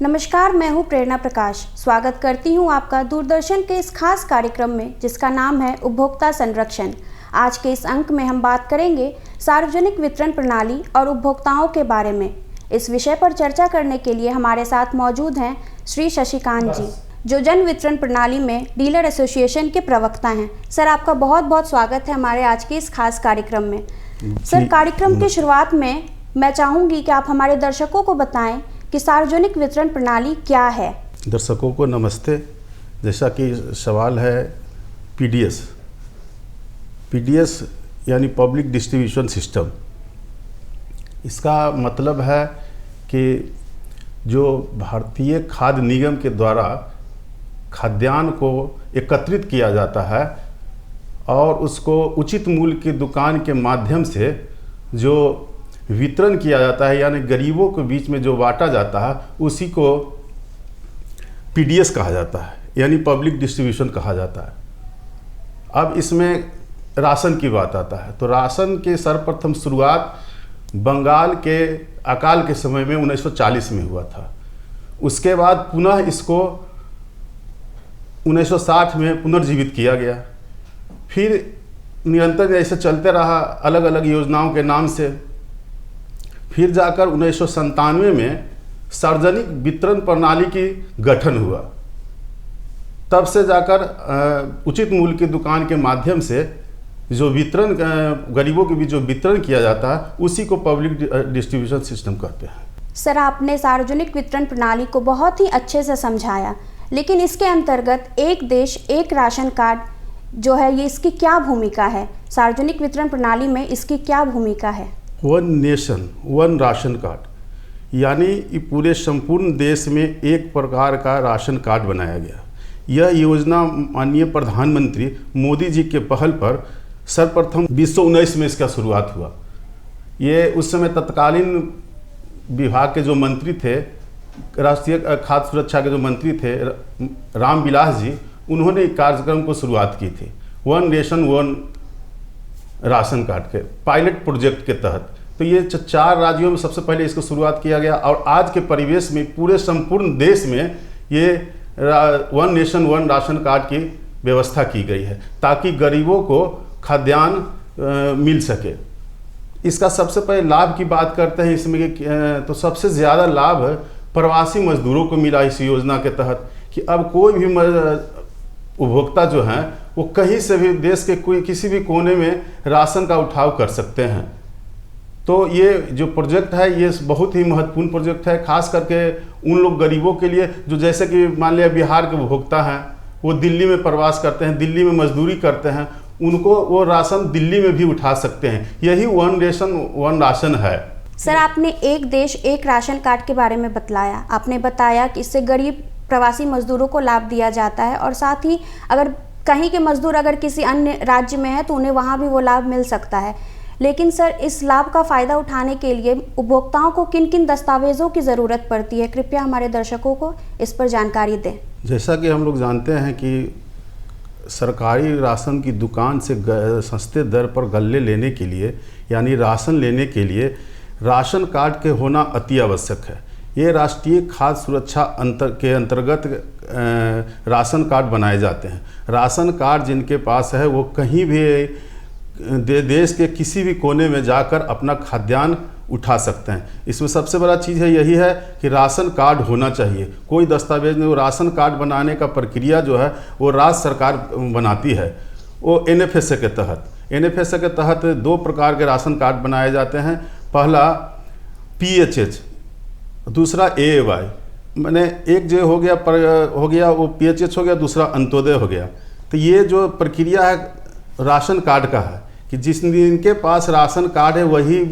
नमस्कार, मैं हूं प्रेरणा प्रकाश। स्वागत करती हूं आपका दूरदर्शन के इस खास कार्यक्रम में जिसका नाम है उपभोक्ता संरक्षण। आज के इस अंक में हम बात करेंगे सार्वजनिक वितरण प्रणाली और उपभोक्ताओं के बारे में। इस विषय पर चर्चा करने के लिए हमारे साथ मौजूद हैं श्री शशिकांत जी, जो जन वितरण प्रणाली में डीलर एसोसिएशन के प्रवक्ता हैं। सर, आपका बहुत बहुत स्वागत है हमारे आज के इस खास कार्यक्रम में। सर, कार्यक्रम की शुरुआत में मैं चाहूँगी कि आप हमारे दर्शकों को बताएं कि सार्वजनिक वितरण प्रणाली क्या है। दर्शकों को नमस्ते। जैसा कि सवाल है पीडीएस यानी पब्लिक डिस्ट्रीब्यूशन सिस्टम। इसका मतलब है कि जो भारतीय खाद्य निगम के द्वारा खाद्यान्न को एकत्रित किया जाता है और उसको उचित मूल्य की दुकान के माध्यम से जो वितरण किया जाता है, यानी गरीबों के बीच में जो बांटा जाता है, उसी को पीडीएस कहा जाता है, यानी पब्लिक डिस्ट्रीब्यूशन कहा जाता है। अब इसमें राशन की बात आता है तो राशन के सर्वप्रथम शुरुआत बंगाल के अकाल के समय में 1940 में हुआ था। उसके बाद पुनः इसको 1960 में पुनर्जीवित किया गया। फिर निरंतर ऐसे चलते रहा अलग अलग योजनाओं के नाम से। फिर जाकर 1997 में सार्वजनिक वितरण प्रणाली की गठन हुआ। तब से जाकर उचित मूल्य की दुकान के माध्यम से जो वितरण गरीबों के बीच जो वितरण किया जाता है, उसी को पब्लिक डिस्ट्रीब्यूशन सिस्टम कहते हैं। सर, आपने सार्वजनिक वितरण प्रणाली को बहुत ही अच्छे से समझाया, लेकिन इसके अंतर्गत एक देश एक राशन कार्ड जो है, ये इसकी क्या भूमिका है? सार्वजनिक वितरण प्रणाली में इसकी क्या भूमिका है? One nation one ration card, यानी ये पूरे संपूर्ण देश में एक प्रकार का राशन कार्ड बनाया गया। यह योजना माननीय प्रधानमंत्री मोदी जी के पहल पर सर्वप्रथम 2019 में इसका शुरुआत हुआ। ये उस समय तत्कालीन विभाग के जो मंत्री थे, राष्ट्रीय खाद्य सुरक्षा के जो मंत्री थे रामविलास जी, उन्होंने कार्यक्रम को शुरुआत की थी one nation one ration card के पायलट प्रोजेक्ट के तहत। तो ये 4 राज्यों में सबसे पहले इसको शुरुआत किया गया और आज के परिवेश में पूरे संपूर्ण देश में ये one nation one ration card की व्यवस्था की गई है, ताकि गरीबों को खाद्यान्न मिल सके। इसका सबसे पहले लाभ की बात करते हैं इसमें तो सबसे ज़्यादा लाभ प्रवासी मजदूरों को मिला इस योजना के तहत, कि अब कोई भी उपभोक्ता जो हैं वो कहीं से भी देश के कोई किसी भी कोने में राशन का उठाव कर सकते हैं। तो ये जो प्रोजेक्ट है ये बहुत ही महत्वपूर्ण प्रोजेक्ट है, खास करके उन लोग गरीबों के लिए जो जैसे कि मान लिया बिहार के उपभोक्ता हैं, वो दिल्ली में प्रवास करते हैं, दिल्ली में मजदूरी करते हैं, उनको वो राशन दिल्ली में भी उठा सकते हैं। यही वन नेशन वन राशन है। सर, आपने एक देश एक राशन कार्ड के बारे में बतलाया। आपने बताया कि इससे गरीब प्रवासी मजदूरों को लाभ दिया जाता है और साथ ही अगर कहीं के मजदूर अगर किसी अन्य राज्य में है तो उन्हें वहाँ भी वो लाभ मिल सकता है। लेकिन सर, इस लाभ का फ़ायदा उठाने के लिए उपभोक्ताओं को किन किन दस्तावेज़ों की ज़रूरत पड़ती है? कृपया हमारे दर्शकों को इस पर जानकारी दें। जैसा कि हम लोग जानते हैं कि सरकारी राशन की दुकान से सस्ते दर पर गल्ले लेने के लिए, यानी राशन लेने के लिए राशन कार्ड के होना अति आवश्यक है। ये राष्ट्रीय खाद्य सुरक्षा के अंतर्गत राशन कार्ड बनाए जाते हैं। राशन कार्ड जिनके पास है वो कहीं भी देश के किसी भी कोने में जाकर अपना खाद्यान्न उठा सकते हैं। इसमें सबसे बड़ा चीज़ है यही है कि राशन कार्ड होना चाहिए। कोई दस्तावेज नहीं, वो राशन कार्ड बनाने का प्रक्रिया जो है वो राज्य सरकार बनाती है, वो एनएफएसए के तहत। एनएफएसए के तहत 2 प्रकार के राशन कार्ड बनाए जाते हैं। पहला पीएचएच, दूसरा एएवाई। मैंने एक जो हो गया वो पीएचएच हो गया, दूसरा अंत्योदय हो गया। तो ये जो प्रक्रिया है राशन कार्ड का है कि जिनके पास राशन कार्ड है वही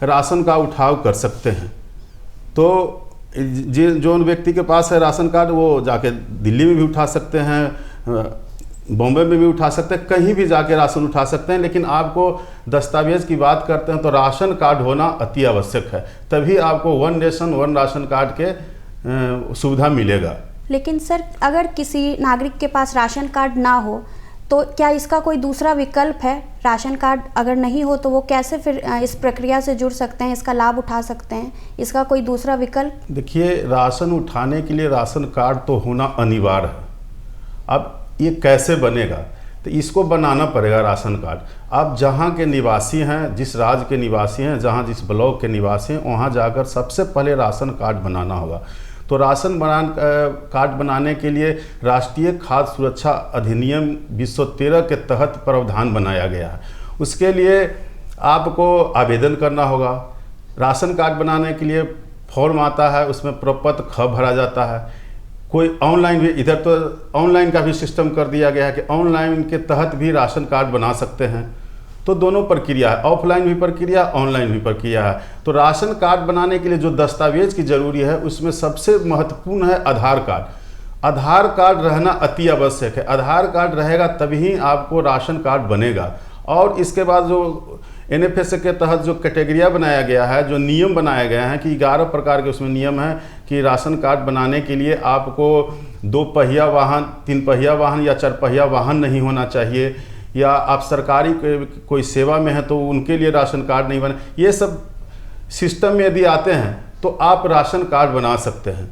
राशन का उठाव कर सकते हैं। तो जो व्यक्ति के पास है राशन कार्ड वो जाके दिल्ली में भी उठा सकते हैं, बॉम्बे में भी उठा सकते हैं, कहीं भी जाके राशन उठा सकते हैं। लेकिन आपको दस्तावेज की बात करते हैं तो राशन कार्ड होना अति आवश्यक है, तभी आपको one nation one ration card के सुविधा मिलेगा। लेकिन सर, अगर किसी नागरिक के पास राशन कार्ड ना हो तो क्या इसका कोई दूसरा विकल्प है? राशन कार्ड अगर नहीं हो तो वो कैसे फिर इस प्रक्रिया से जुड़ सकते हैं, इसका लाभ उठा सकते हैं? इसका कोई दूसरा विकल्प? देखिए, राशन उठाने के लिए राशन कार्ड तो होना अनिवार्य है। अब ये कैसे बनेगा? तो इसको बनाना पड़ेगा राशन कार्ड। आप जहाँ के निवासी हैं, जिस राज्य के निवासी हैं, जहाँ जिस ब्लॉक के निवासी हैं, वहाँ जाकर सबसे पहले राशन कार्ड बनाना होगा। तो राशन कार्ड बनाने के लिए राष्ट्रीय खाद्य सुरक्षा अधिनियम 2013 के तहत प्रावधान बनाया गया है। उसके लिए आपको आवेदन करना होगा। राशन कार्ड बनाने के लिए फॉर्म आता है, उसमें प्रपत्र ख भरा जाता है। कोई ऑनलाइन भी, इधर तो ऑनलाइन का भी सिस्टम कर दिया गया है कि ऑनलाइन के तहत भी राशन कार्ड बना सकते हैं। तो दोनों प्रक्रिया है, ऑफलाइन भी प्रक्रिया, ऑनलाइन भी प्रक्रिया है। तो राशन कार्ड बनाने के लिए जो दस्तावेज की जरूरी है, उसमें सबसे महत्वपूर्ण है आधार कार्ड। आधार कार्ड रहना अति आवश्यक है। आधार कार्ड रहेगा तभी आपको राशन कार्ड बनेगा। और इसके बाद जो NFS के तहत जो कैटेगरिया बनाया गया है, जो नियम बनाए गए हैं कि 11 प्रकार के उसमें नियम हैं कि राशन कार्ड बनाने के लिए आपको 2 पहिया वाहन, 3 पहिया वाहन या 4 पहिया वाहन नहीं होना चाहिए, या आप सरकारी कोई सेवा में हैं तो उनके लिए राशन कार्ड नहीं बने। ये सब सिस्टम में यदि आते हैं तो आप राशन कार्ड बना सकते हैं।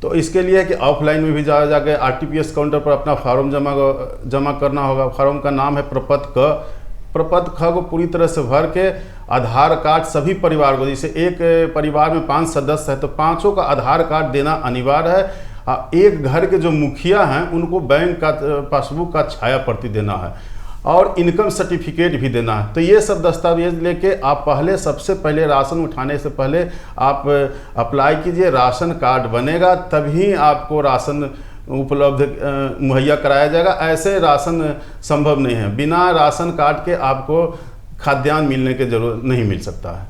तो इसके लिए है कि ऑफलाइन में भी जाके RTPS काउंटर पर अपना फॉर्म जमा करना होगा। फॉर्म का नाम है प्रपत्र क। प्रपत्र ख को पूरी तरह से भर के आधार कार्ड सभी परिवार को, जैसे एक परिवार में 5 सदस्य है तो 5 का आधार कार्ड देना अनिवार्य है। एक घर के जो मुखिया हैं उनको बैंक का पासबुक का छाया प्रति देना है और इनकम सर्टिफिकेट भी देना है। तो ये सब दस्तावेज लेके आप सबसे पहले राशन उठाने से पहले आप अप्लाई कीजिए। राशन कार्ड बनेगा तभी आपको राशन उपलब्ध मुहैया कराया जाएगा। ऐसे राशन संभव नहीं है। बिना राशन कार्ड के आपको खाद्यान्न मिलने की जरूरत नहीं मिल सकता है।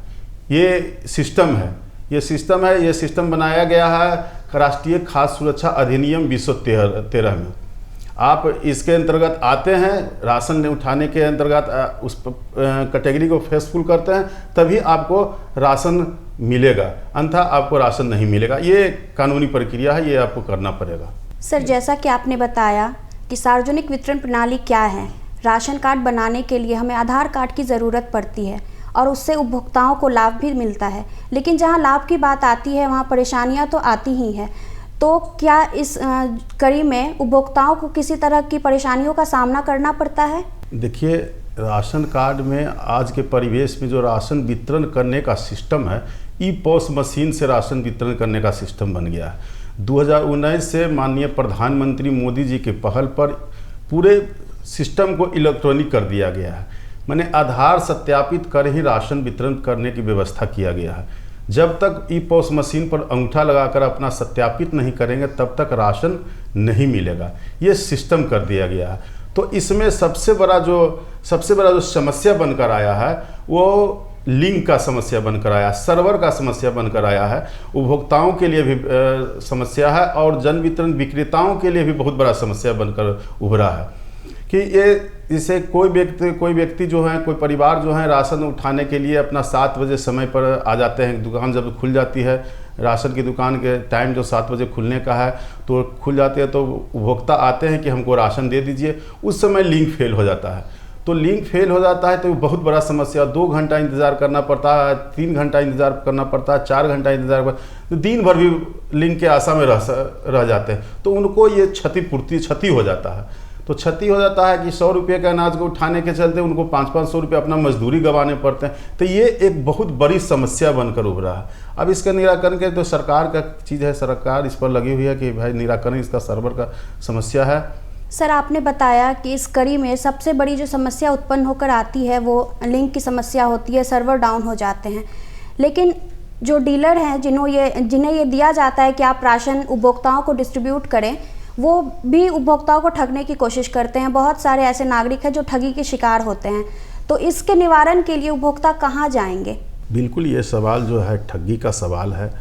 ये सिस्टम है, ये सिस्टम बनाया गया है राष्ट्रीय खाद्य सुरक्षा अधिनियम 2013 में। आप इसके अंतर्गत आते हैं, राशन उठाने के अंतर्गत उस कैटेगरी को फेसफुल करते हैं, तभी आपको राशन मिलेगा, अन्यथा आपको राशन नहीं मिलेगा। ये कानूनी प्रक्रिया है, ये आपको करना पड़ेगा। सर, जैसा कि आपने बताया कि सार्वजनिक वितरण प्रणाली क्या है, राशन कार्ड बनाने के लिए हमें आधार कार्ड की ज़रूरत पड़ती है और उससे उपभोक्ताओं को लाभ भी मिलता है। लेकिन जहां लाभ की बात आती है वहां परेशानियां तो आती ही हैं। तो क्या इस कड़ी में उपभोक्ताओं को किसी तरह की परेशानियों का सामना करना पड़ता है? देखिए, राशन कार्ड में आज के परिवेश में जो राशन वितरण करने का सिस्टम है, ई-पॉस मशीन से राशन वितरण करने का सिस्टम बन गया है। 2019 से माननीय प्रधानमंत्री मोदी जी के पहल पर पूरे सिस्टम को इलेक्ट्रॉनिक कर दिया गया है। माने आधार सत्यापित कर ही राशन वितरण करने की व्यवस्था किया गया है। जब तक ई-पॉस मशीन पर अंगूठा लगाकर अपना सत्यापित नहीं करेंगे तब तक राशन नहीं मिलेगा। ये सिस्टम कर दिया गया है। तो इसमें सबसे बड़ा जो समस्या बनकर आया है वो लिंक का समस्या बनकर आया, सर्वर का समस्या बनकर आया है। उपभोक्ताओं के लिए भी समस्या है और जन वितरण विक्रेताओं के लिए भी बहुत बड़ा समस्या बनकर उभरा है कि ये जैसे कोई व्यक्ति जो है, कोई परिवार जो है राशन उठाने के लिए अपना 7 बजे समय पर आ जाते हैं। दुकान जब खुल जाती है, राशन की दुकान के टाइम जो 7 बजे खुलने का है तो खुल जाती है, तो उपभोक्ता आते हैं कि हमको राशन दे दीजिए। उस समय लिंक फेल हो जाता है। तो लिंक फेल हो जाता है तो बहुत बड़ा समस्या, 2 घंटा इंतज़ार करना पड़ता है, 3 घंटा इंतज़ार करना पड़ता है, 4 घंटा इंतज़ार कर, तो दिन भर भी लिंक के आशा में रह जाते हैं। तो उनको ये क्षति हो जाता है। तो क्षति हो जाता है कि 100 रुपये के अनाज को उठाने के चलते उनको 500-500 रुपये अपना मजदूरी गंवाने पड़ते हैं। तो ये एक बहुत बड़ी समस्या बनकर उभरा है। अब इसका निराकरण के तो सरकार का चीज़ है, सरकार इस पर लगी हुई है कि भाई निराकरण इसका सर्वर का समस्या है। सर, आपने बताया कि इस कड़ी में सबसे बड़ी जो समस्या उत्पन्न होकर आती है वो लिंक की समस्या होती है, सर्वर डाउन हो जाते हैं। लेकिन जो डीलर हैं जिन्हें ये दिया जाता है कि आप राशन उपभोक्ताओं को डिस्ट्रीब्यूट करें, वो भी उपभोक्ताओं को ठगने की कोशिश करते हैं। बहुत सारे ऐसे नागरिक हैं जो ठगी के शिकार होते हैं। तो इसके निवारण के लिए उपभोक्ता कहाँ जाएंगे? बिल्कुल, ये सवाल जो है ठगी का सवाल है।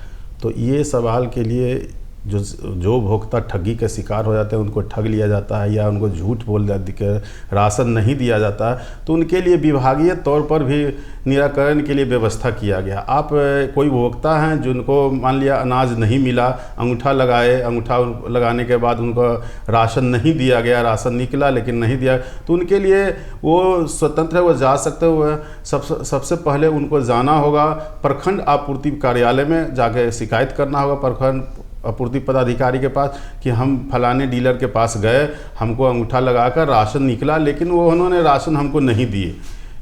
तो ये सवाल के लिए जो उपभोक्ता ठगी के शिकार हो जाते हैं, उनको ठग लिया जाता है या उनको झूठ बोल के राशन नहीं दिया जाता है, तो उनके लिए विभागीय तौर पर भी निराकरण के लिए व्यवस्था किया गया। आप कोई उपभोक्ता हैं जिनको मान लिया अनाज नहीं मिला, अंगूठा लगाए, अंगूठा लगाने के बाद उनको राशन नहीं दिया गया, राशन निकला लेकिन नहीं दिया, तो उनके लिए वो स्वतंत्र है, वो जा सकते हुए सबसे पहले उनको जाना होगा प्रखंड आपूर्ति कार्यालय में, जाके शिकायत करना होगा प्रखंड आपूर्ति पदाधिकारी के पास कि हम फलाने डीलर के पास गए, हमको अंगूठा लगाकर राशन निकला लेकिन वो उन्होंने राशन हमको नहीं दिए,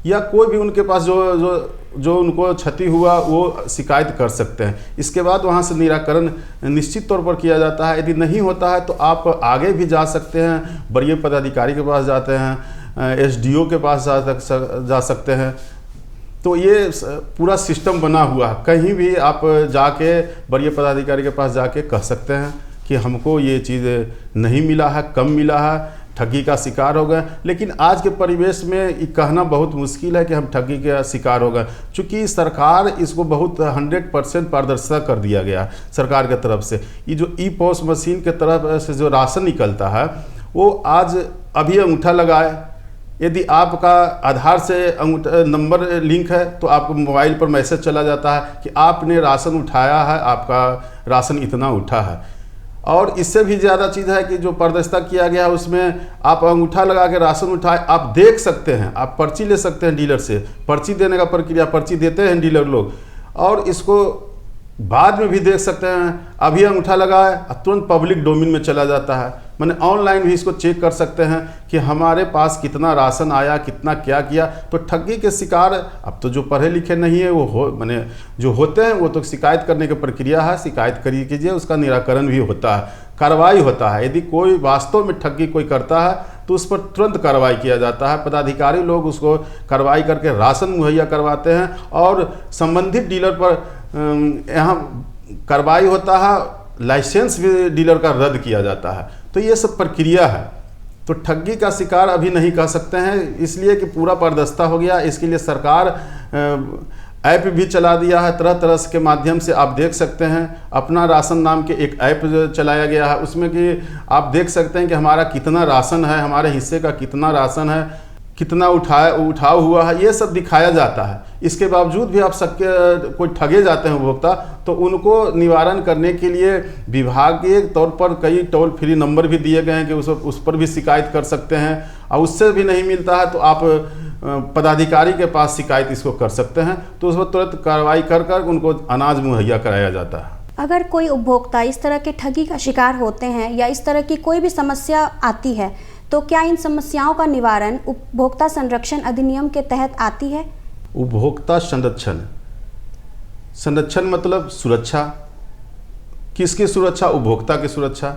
या कोई भी उनके पास जो उनको क्षति हुआ वो शिकायत कर सकते हैं। इसके बाद वहाँ से निराकरण निश्चित तौर पर किया जाता है। यदि नहीं होता है तो आप आगे भी जा सकते हैं, वरीय पदाधिकारी के पास जाते हैं, एसडीओ के पास जा सकते हैं। तो ये पूरा सिस्टम बना हुआ है, कहीं भी आप जाके वरीय पदाधिकारी के पास जाके कह सकते हैं कि हमको ये चीज़ नहीं मिला है, कम मिला है, ठगी का शिकार हो गए। लेकिन आज के परिवेश में ये कहना बहुत मुश्किल है कि हम ठगी का शिकार हो गए, चूँकि सरकार इसको बहुत 100% पारदर्शिता कर दिया गया सरकार के तरफ से। ये जो ई पॉस मशीन के तरफ से जो राशन निकलता है वो आज अभी अंगूठा लगाए, यदि आपका आधार से अंगूठा नंबर लिंक है तो आपको मोबाइल पर मैसेज चला जाता है कि आपने राशन उठाया है, आपका राशन इतना उठा है। और इससे भी ज़्यादा चीज़ है कि जो पारदर्शिता किया गया है उसमें आप अंगूठा लगा के राशन उठाए, आप देख सकते हैं, आप पर्ची ले सकते हैं डीलर से, पर्ची देने का प्रक्रिया, पर्ची देते हैं डीलर लोग, और इसको बाद में भी देख सकते हैं। अभी अंगूठा लगाए तुरंत पब्लिक डोमेन में चला जाता है, मैंने ऑनलाइन भी इसको चेक कर सकते हैं कि हमारे पास कितना राशन आया, कितना क्या किया। तो ठगी के शिकार अब तो जो पढ़े लिखे नहीं है वो मैंने जो होते हैं वो तो शिकायत करने की प्रक्रिया है, शिकायत करिए कीजिए, उसका निराकरण भी होता है, कार्रवाई होता है। यदि कोई वास्तव में ठगी कोई करता है तो उस पर तुरंत कार्रवाई किया जाता है, पदाधिकारी लोग उसको कार्रवाई करके राशन मुहैया करवाते हैं और संबंधित डीलर पर यहाँ कार्रवाई होता है, लाइसेंस भी डीलर का रद्द किया जाता है। तो ये सब प्रक्रिया है। तो ठगी का शिकार अभी नहीं कह सकते हैं, इसलिए कि पूरा पारदर्शिता हो गया। इसके लिए सरकार ऐप भी चला दिया है, तरह तरह के माध्यम से आप देख सकते हैं। अपना राशन नाम के एक ऐप चलाया गया है, उसमें कि आप देख सकते हैं कि हमारा कितना राशन है, हमारे हिस्से का कितना राशन है, कितना उठाव हुआ है, ये सब दिखाया जाता है। इसके बावजूद भी आप सबके कोई ठगे जाते हैं उपभोक्ता, तो उनको निवारण करने के लिए विभागीय तौर पर कई टोल फ्री नंबर भी दिए गए हैं कि उस पर भी शिकायत कर सकते हैं। और उससे भी नहीं मिलता है तो आप पदाधिकारी के पास शिकायत इसको कर सकते हैं, तो उस पर तुरंत कार्रवाई कर उनको अनाज मुहैया कराया जाता है। अगर कोई उपभोक्ता इस तरह के ठगी का शिकार होते हैं या इस तरह की कोई भी समस्या आती है तो क्या इन समस्याओं का निवारण उपभोक्ता संरक्षण अधिनियम के तहत आती है? उपभोक्ता संरक्षण मतलब सुरक्षा। किसकी सुरक्षा? उपभोक्ता की सुरक्षा।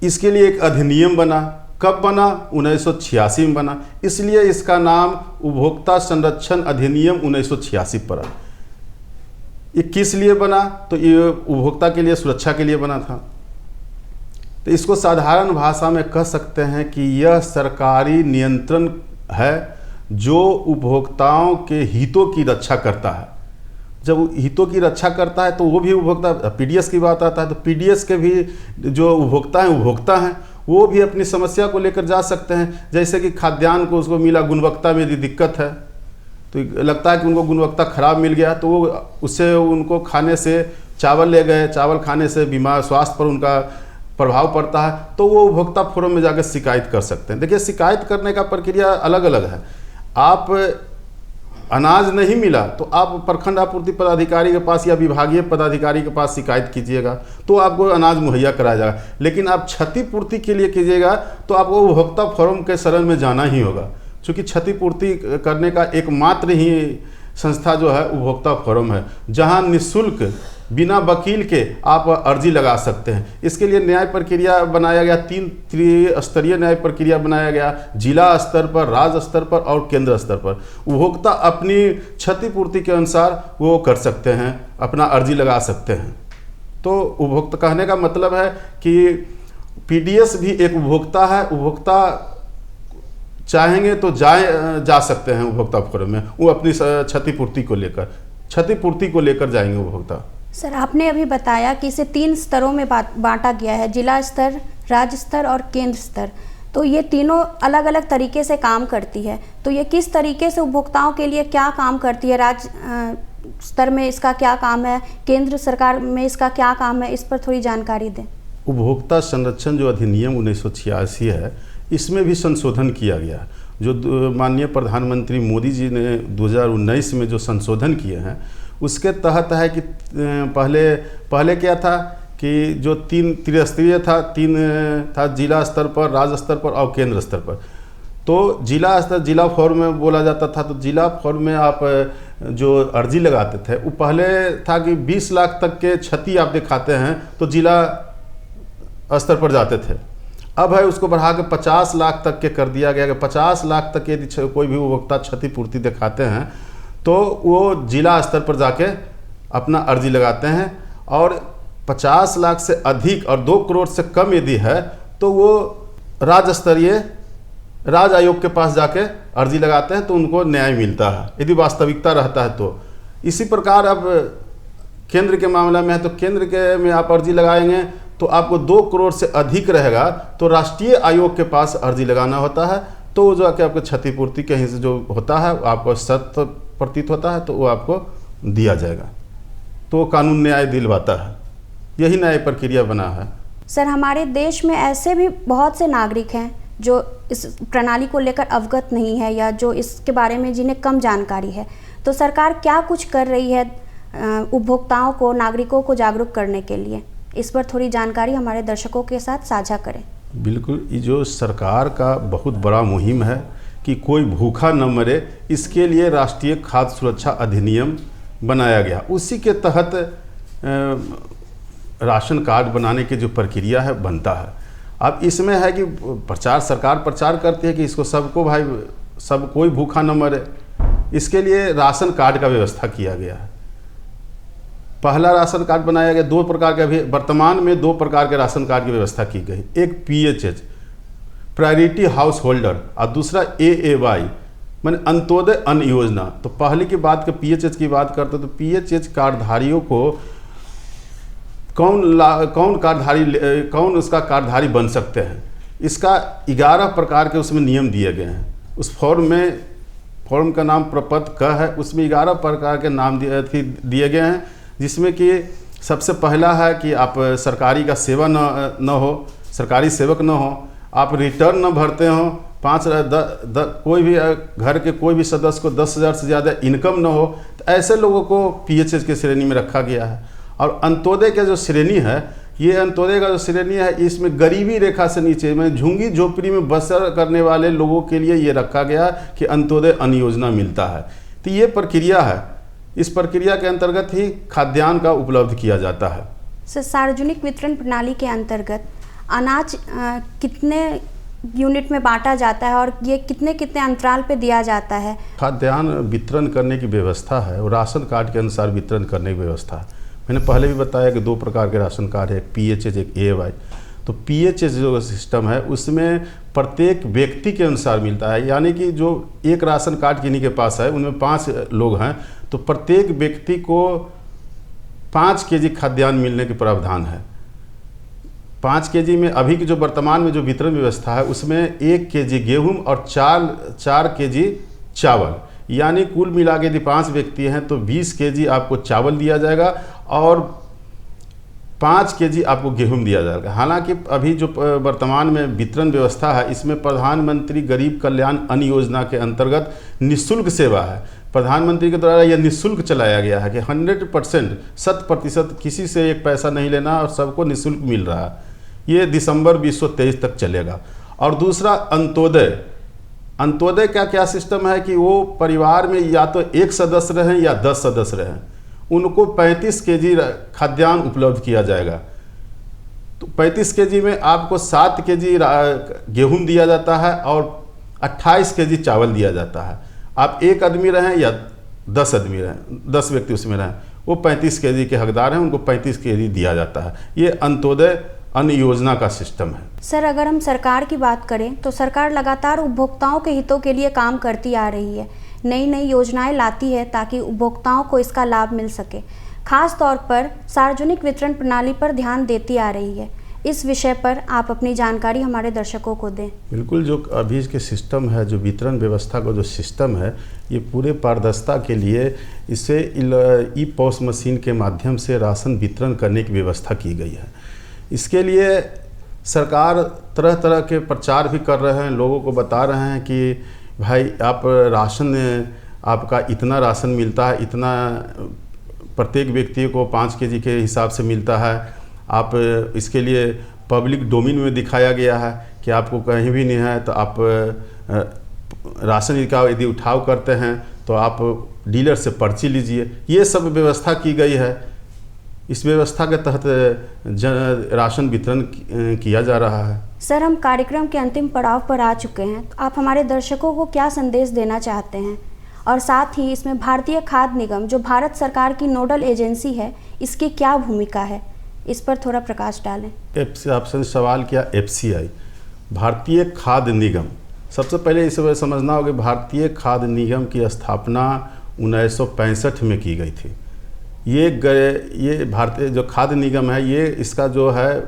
इसके लिए एक अधिनियम बना। कब बना? 1986 में बना। इसलिए इसका नाम उपभोक्ता संरक्षण अधिनियम 1986 पड़ा। ये किस लिए बना? तो ये उपभोक्ता के लिए, सुरक्षा के लिए बना था। तो इसको साधारण भाषा में कह सकते हैं कि यह सरकारी नियंत्रण है जो उपभोक्ताओं के हितों की रक्षा करता है। जब हितों की रक्षा करता है तो वो भी उपभोक्ता, पीडीएस की बात आता है तो पीडीएस के भी जो उपभोक्ता हैं वो भी अपनी समस्या को लेकर जा सकते हैं। जैसे कि खाद्यान्न को उसको मिला, गुणवत्ता में यदि दिक्कत है तो लगता है कि उनको गुणवत्ता खराब मिल गया, तो वो उससे उनको खाने से, चावल ले गए, चावल खाने से बीमार स्वास्थ्य पर उनका प्रभाव पड़ता है, तो वो उपभोक्ता फोरम में जाकर शिकायत कर सकते हैं। देखिए, शिकायत करने का प्रक्रिया अलग अलग है। आप अनाज नहीं मिला तो आप प्रखंड आपूर्ति पदाधिकारी के पास या विभागीय पदाधिकारी के पास शिकायत कीजिएगा तो आपको अनाज मुहैया कराया जाएगा। लेकिन आप क्षतिपूर्ति के लिए कीजिएगा तो आपको उपभोक्ता फोरम के शरण में जाना ही होगा, क्योंकि क्षतिपूर्ति करने का एकमात्र ही संस्था जो है उपभोक्ता फोरम है, जहां निःशुल्क बिना वकील के आप अर्जी लगा सकते हैं। इसके लिए न्याय प्रक्रिया बनाया गया, 3 त्रिस्तरीय न्याय प्रक्रिया बनाया गया, जिला स्तर पर, राज्य स्तर पर और केंद्र स्तर पर। उपभोक्ता अपनी क्षतिपूर्ति के अनुसार वो कर सकते हैं, अपना अर्जी लगा सकते हैं। तो उपभोक्ता कहने का मतलब है कि पीडीएस भी एक उपभोक्ता है। उपभोक्ता चाहेंगे तो जा सकते हैं उपभोक्ता फोरम में, वो अपनी क्षतिपूर्ति को लेकर जाएंगे उपभोक्ता। सर, आपने अभी बताया कि इसे 3 स्तरों में बांटा गया है, जिला स्तर, राज्य स्तर और केंद्र स्तर। तो ये तीनों अलग अलग तरीके से काम करती है, तो ये किस तरीके से उपभोक्ताओं के लिए क्या काम करती है? राज्य स्तर में इसका क्या काम है, केंद्र सरकार में इसका क्या काम है, इस पर थोड़ी जानकारी दें। उपभोक्ता संरक्षण जो अधिनियम 1986 है, इसमें भी संशोधन किया गया। जो माननीय प्रधानमंत्री मोदी जी ने 2019 में जो संशोधन किए हैं, उसके तहत है कि पहले क्या था कि जो 3 त्रिस्तरीय था, 3 था जिला स्तर पर, राज्य स्तर पर और केंद्र स्तर पर। तो जिला स्तर, जिला फॉर्म में बोला जाता था, तो जिला फॉर्म में आप जो अर्जी लगाते थे, वो पहले था कि 20 लाख तक के क्षति आप दिखाते हैं तो जिला स्तर पर जाते थे। अब है उसको बढ़ा के 50 लाख तक के कर दिया गया कि 50 लाख तक यदि कोई भी उपभोक्ता क्षतिपूर्ति दिखाते हैं तो वो जिला स्तर पर जाके अपना अर्जी लगाते हैं, और 50 लाख से अधिक और 2 करोड़ से कम यदि है तो वो राज्य स्तरीय राज्य आयोग के पास जाके अर्जी लगाते हैं, तो उनको न्याय मिलता है यदि वास्तविकता रहता है तो। इसी प्रकार अब केंद्र के मामला में है, तो केंद्र के में आप अर्जी लगाएंगे तो आपको 2 करोड़ से अधिक रहेगा तो राष्ट्रीय आयोग के पास अर्जी लगाना होता है, तो वो जाके आपको क्षतिपूर्ति कहीं से जो होता है आपको सत्य प्रतीत होता है तो वो आपको दिया जाएगा, तो कानून न्याय दिलवाता है। यही न्याय प्रक्रिया बना है। सर, हमारे देश में ऐसे भी बहुत से नागरिक हैं जो इस प्रणाली को लेकर अवगत नहीं है या जो इसके बारे में जिन्हें कम जानकारी है, तो सरकार क्या कुछ कर रही है उपभोक्ताओं को, नागरिकों को जागरूक करने के लिए? इस पर थोड़ी जानकारी हमारे दर्शकों के साथ साझा करें। बिल्कुल, ये जो सरकार का बहुत बड़ा मुहिम है कि कोई भूखा न मरे, इसके लिए राष्ट्रीय खाद्य सुरक्षा अधिनियम बनाया गया। उसी के तहत राशन कार्ड बनाने की जो प्रक्रिया है बनता है। अब इसमें है कि सरकार प्रचार करती है कि इसको सबको भाई सब कोई भूखा न मरे, इसके लिए राशन कार्ड का व्यवस्था किया गया है। पहला राशन कार्ड बनाया गया, 2 प्रकार के, अभी वर्तमान में 2 प्रकार के राशन कार्ड की व्यवस्था की गई। एक PHH प्रायोरिटी हाउस होल्डर और दूसरा AAY माने अंत्योदय अन्न योजना। तो पहले की बात के PHH की बात करते तो PHH कार्डधारियों को कौन उसका कार्डधारी बन सकते हैं, इसका 11 प्रकार के उसमें नियम दिए गए हैं। उस फॉर्म का नाम प्रपत्र क है, उसमें 11 प्रकार के नाम दिए गए हैं, जिसमें कि सबसे पहला है कि आप सरकारी का सेवा न हो, सरकारी सेवक न हो, आप रिटर्न न भरते हो, कोई भी घर के कोई भी सदस्य को 10,000 से ज़्यादा इनकम न हो, तो ऐसे लोगों को PHH की श्रेणी में रखा गया है। और अंत्योदय का जो श्रेणी है, ये अंत्योदय का जो श्रेणी है, इसमें गरीबी रेखा से नीचे में झुग्गी झोपड़ी में बसर करने वाले लोगों के लिए ये रखा गया कि अंत्योदय अन्न योजना मिलता है। तो ये प्रक्रिया है, इस प्रक्रिया के अंतर्गत ही खाद्यान्न का उपलब्ध किया जाता है। सार्वजनिक वितरण प्रणाली के अंतर्गत अनाज कितने यूनिट में बांटा जाता है और ये कितने अंतराल पे दिया जाता है? खाद्यान्न वितरण करने की व्यवस्था है और राशन कार्ड के अनुसार वितरण करने की व्यवस्था है। मैंने पहले भी बताया कि 2 प्रकार के राशन कार्ड है, एक PHH एक AAY। तो PHH जो सिस्टम है उसमें प्रत्येक व्यक्ति के अनुसार मिलता है, यानी कि जो एक राशन कार्ड किन्हीं के पास है उनमें 5 लोग हैं तो प्रत्येक व्यक्ति को 5 kg खाद्यान्न मिलने के प्रावधान है। 5 kg में अभी की जो वर्तमान में जो वितरण व्यवस्था है उसमें 1 kg गेहूं और 4 kg चावल, यानी कुल मिला के यदि 5 व्यक्ति हैं तो 20 kg आपको चावल दिया जाएगा और 5 kg आपको गेहूं दिया जाएगा। हालांकि अभी जो वर्तमान में वितरण व्यवस्था है इसमें प्रधानमंत्री गरीब कल्याण अन्न योजना के अंतर्गत निःशुल्क सेवा है। प्रधानमंत्री के द्वारा यह निःशुल्क चलाया गया है कि 100% 100% किसी से एक पैसा नहीं लेना और सबको निःशुल्क मिल रहा है। ये दिसंबर 2023 तक चलेगा। और दूसरा अंत्योदय का क्या सिस्टम है कि वो परिवार में या तो 1 सदस्य रहें या 10 सदस्य रहें, उनको 35 kg खाद्यान्न उपलब्ध किया जाएगा। तो 35 kg में आपको 7 kg गेहूं दिया जाता है और 28 kg चावल दिया जाता है। आप 1 आदमी रहें या 10 आदमी रहें, 10 व्यक्ति उसमें रहें, वो 35 kg के हकदार हैं, उनको 35 kg दिया जाता है। ये अंत्योदय अन्न योजना का सिस्टम है। सर, अगर हम सरकार की बात करें तो सरकार लगातार उपभोक्ताओं के हितों के लिए काम करती आ रही है, नई योजनाएं लाती है ताकि उपभोक्ताओं को इसका लाभ मिल सके। खास तौर पर सार्वजनिक वितरण प्रणाली पर ध्यान देती आ रही है। इस विषय पर आप अपनी जानकारी हमारे दर्शकों को दें। बिल्कुल, जो अभी के सिस्टम है, जो वितरण व्यवस्था का जो सिस्टम है, ये पूरे पारदर्शिता के लिए इसे ई पॉस मशीन के माध्यम से राशन वितरण करने की व्यवस्था की गई है। इसके लिए सरकार तरह तरह के प्रचार भी कर रहे हैं, लोगों को बता रहे हैं कि भाई आप राशन, आपका इतना राशन मिलता है, इतना प्रत्येक व्यक्ति को 5 केजी के हिसाब से मिलता है। आप इसके लिए पब्लिक डोमेन में दिखाया गया है कि आपको कहीं भी नहीं है तो आप राशन का यदि उठाव करते हैं तो आप डीलर से पर्ची लीजिए। ये सब व्यवस्था की गई है। इस व्यवस्था के तहत राशन वितरण किया जा रहा है। सर, हम कार्यक्रम के अंतिम पड़ाव पर आ चुके हैं, तो आप हमारे दर्शकों को क्या संदेश देना चाहते हैं? और साथ ही इसमें भारतीय खाद्य निगम, जो भारत सरकार की नोडल एजेंसी है, इसकी क्या भूमिका है, इस पर थोड़ा प्रकाश डालें। आपसे सवाल किया FCI, भारतीय खाद्य निगम। सबसे पहले इसे समझना होगा, भारतीय खाद्य निगम की स्थापना 1965 में की गई थी। ये भारतीय जो खाद्य निगम है, ये इसका जो है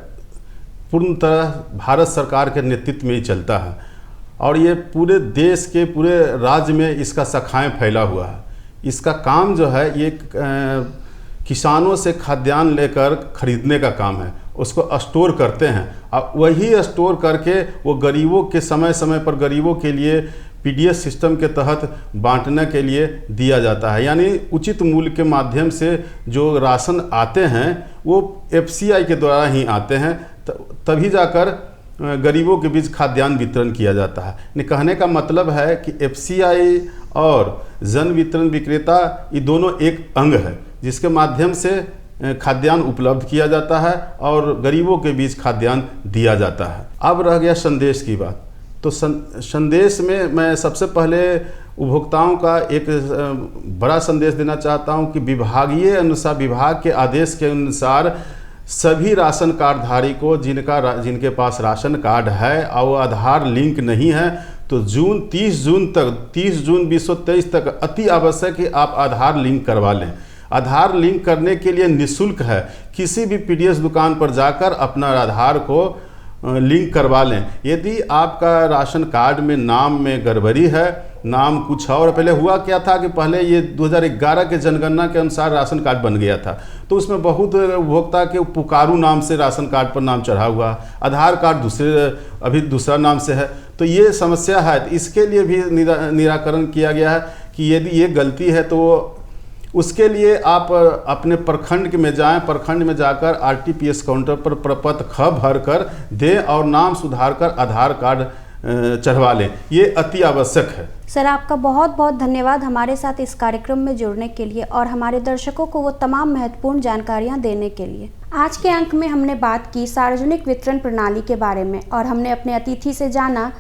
पूर्णतः भारत सरकार के नेतृत्व में ही चलता है और ये पूरे देश के पूरे राज्य में इसका शाखाएं फैला हुआ है। इसका काम जो है, ये किसानों से खाद्यान्न लेकर खरीदने का काम है, उसको स्टोर करते हैं और वही स्टोर करके वो गरीबों के समय समय पर गरीबों के लिए PDS सिस्टम के तहत बांटने के लिए दिया जाता है। यानी उचित मूल्य के माध्यम से जो राशन आते हैं वो FCI के द्वारा ही आते हैं, तभी जाकर गरीबों के बीच खाद्यान्न वितरण किया जाता है। कहने का मतलब है कि FCI और जन वितरण विक्रेता ये दोनों एक अंग है जिसके माध्यम से खाद्यान्न उपलब्ध किया जाता है और गरीबों के बीच खाद्यान्न दिया जाता है। अब रह गया संदेश की बात, तो संदेश में मैं सबसे पहले उपभोक्ताओं का एक बड़ा संदेश देना चाहता हूं कि विभाग के आदेश के अनुसार सभी राशन कार्डधारी को जिनके पास राशन कार्ड है और वो आधार लिंक नहीं है, तो 30 जून 2023 तक अति आवश्यक है आप आधार लिंक करवा लें। आधार लिंक करने के लिए निःशुल्क है। किसी भी PDS दुकान पर जाकर अपना आधार को लिंक करवा लें। यदि आपका राशन कार्ड में नाम में गड़बड़ी है, नाम कुछ और, पहले हुआ क्या था कि पहले ये 2011 के जनगणना के अनुसार राशन कार्ड बन गया था, तो उसमें बहुत उपभोक्ता के पुकारू नाम से राशन कार्ड पर नाम चढ़ा हुआ, आधार कार्ड अभी दूसरा नाम से है, तो ये समस्या है। इसके लिए भी निराकरण किया गया है कि यदि ये गलती है तो उसके लिए आप अपने प्रखंड में जाएं, प्रखंड में जाकर RTPS काउंटर पर प्रपत्र ख भर कर दें और नाम सुधार कर आधार कार्ड चढ़वा लें। ये अति आवश्यक है। सर, आपका बहुत बहुत धन्यवाद हमारे साथ इस कार्यक्रम में जुड़ने के लिए और हमारे दर्शकों को वो तमाम महत्वपूर्ण जानकारियां देने के लिए। आज के अंक में हमने बात की सार्वजनिक वितरण प्रणाली के बारे में और हमने अपने अतिथि से जाना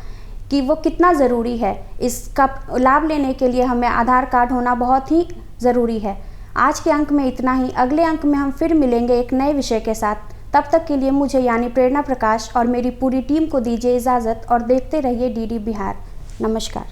कि वो कितना ज़रूरी है। इसका लाभ लेने के लिए हमें आधार कार्ड होना बहुत ही ज़रूरी है। आज के अंक में इतना ही। अगले अंक में हम फिर मिलेंगे एक नए विषय के साथ। तब तक के लिए मुझे यानी प्रेरणा प्रकाश और मेरी पूरी टीम को दीजिए इजाज़त और देखते रहिए DD बिहार। नमस्कार।